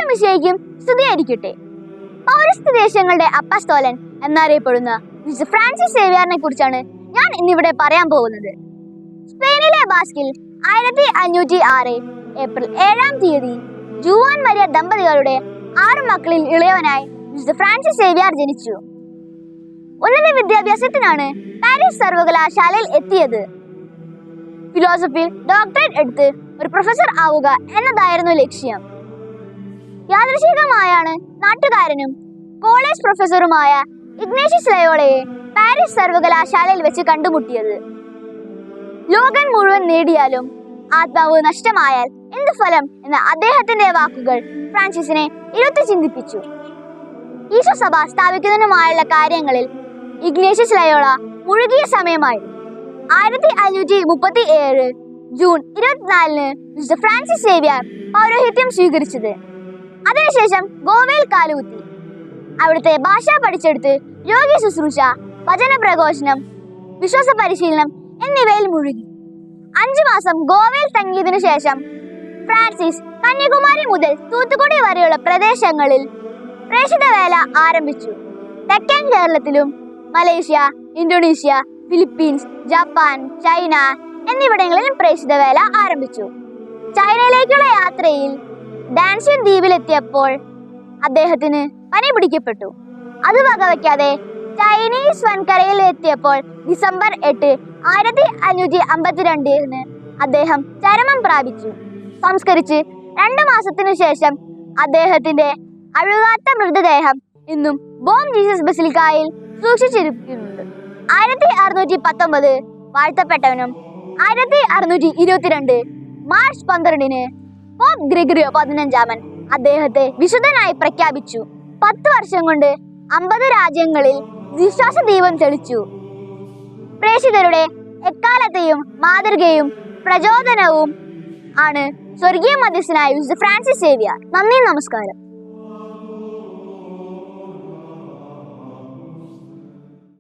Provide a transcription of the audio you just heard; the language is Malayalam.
മിശിഹായ്ക്കും സ്തുതിയായിരിക്കട്ടെ. പൗരസ്ത്യ ദേശങ്ങളുടെ അപ്പസ്തോലൻ എന്നറിയപ്പെടുന്ന വിശുദ്ധ ഫ്രാൻസിസ് സേവ്യറിനെ കുറിച്ചാണ് ഞാൻ ഇന്നിവിടെ പറയാൻ പോകുന്നത്. സ്പെയിനിലെ ബാസ്കിൽ 1506 ഏപ്രിൽ 7-ാം തീയതി ജുവാൻ മരിയ ദമ്പതികളുടെ 6 മക്കളിൽ ഇളയവനായി വിശുദ്ധ ഫ്രാൻസിസ് സേവ്യർ ജനിച്ചു. ഉന്നത വിദ്യാഭ്യാസത്തിനാണ് പാരീസ് സർവകലാശാലയിൽ എത്തിയത്. ഫിലോസഫിയിൽ ഡോക്ടറേറ്റ് എടുത്ത് ഒരു പ്രൊഫസർ ആവുക എന്നതായിരുന്നു ലക്ഷ്യം. യാദൃച്ഛികമായാണ് നാട്ടുകാരനും കോളേജ് പ്രൊഫസറുമായ ഇഗ്നേഷ്യസ് ലയോളയെ പാരീസ് സർവകലാശാലയിൽ വെച്ച് കണ്ടുമുട്ടിയത്. ലോകം മുഴുവൻ നേടിയാലും ആത്മാവ് നഷ്ടമായാൽ എന്ത് ഫലം എന്ന അദ്ദേഹത്തിന്റെ വാക്കുകൾ ഫ്രാൻസിസിനെ ഇരുത്തി ചിന്തിപ്പിച്ചു. ഈശോ സഭ സ്ഥാപിക്കുന്നതിനുമായുള്ള കാര്യങ്ങളിൽ ഇഗ്നേഷ്യസ് ലയോള മുഴുകിയ സമയമായിരുന്നു. 1537 ജൂൺ 24-ന് വിശുദ്ധ ഫ്രാൻസിസ് സേവ്യർ പൗരോഹിത്യം സ്വീകരിച്ചത്. അതിനുശേഷം ഗോവയിൽ കാലുകുത്തി. അവിടുത്തെ ഭാഷ പഠിച്ചെടുത്ത് രോഗി ശുശ്രൂഷ, വചന പ്രഘോഷണം, വിശ്വാസ പരിശീലനം എന്നിവയിൽ മുഴുകി. 5 മാസം ഗോവയിൽ തങ്ങിയതിനു ശേഷം ഫ്രാൻസിസ് കന്യാകുമാരി മുതൽ തൂത്തുക്കുടി വരെയുള്ള പ്രദേശങ്ങളിൽ പ്രേക്ഷിത വേല ആരംഭിച്ചു. തെക്കൻ കേരളത്തിലും Malaysia, Indonesia, Philippines, Japan, China എന്നിവിടങ്ങളിലും പ്രേക്ഷിത വേല ആരംഭിച്ചു. ചൈനയിലേക്കുള്ള യാത്രയിൽ ഡാൻഷ്യൻ ദ്വീപിലെത്തിയപ്പോൾ അദ്ദേഹത്തിന് പനി പിടിക്കപ്പെട്ടു. അത് വകവയ്ക്കാതെ ചൈനീസ് വൻകരയിൽ എത്തിയപ്പോൾ ഡിസംബർ 8, 1552-ന് അദ്ദേഹം ചരമം പ്രാപിച്ചു. സംസ്കരിച്ച് 2 മാസത്തിനു ശേഷം അദ്ദേഹത്തിന്റെ അഴുകാത്ത മൃതദേഹം ഇന്നും ബോം ജീസസ് ബസിലിക്കയിൽ സൂക്ഷിച്ചിരിക്കുന്നുണ്ട്. 1619 വാഴ്ത്തപ്പെട്ടവനും 1622 മാർച്ച് 12-ന് പോപ്പ് ഗ്രിഗറിയോ 15-ാമൻ അദ്ദേഹത്തെ വിശുദ്ധനായി പ്രഖ്യാപിച്ചു. 10 വർഷം കൊണ്ട് 50 രാജ്യങ്ങളിൽ വിശ്വാസ ദീപം തെളിച്ചു. പ്രേക്ഷിതരുടെ എക്കാലത്തെയും മാതൃകയും പ്രചോദനവും ആണ് സ്വർഗീയ മധ്യസ്ഥനായ വിശുദ്ധ ഫ്രാൻസിസ് സേവ്യർ. നന്ദി, നമസ്കാരം.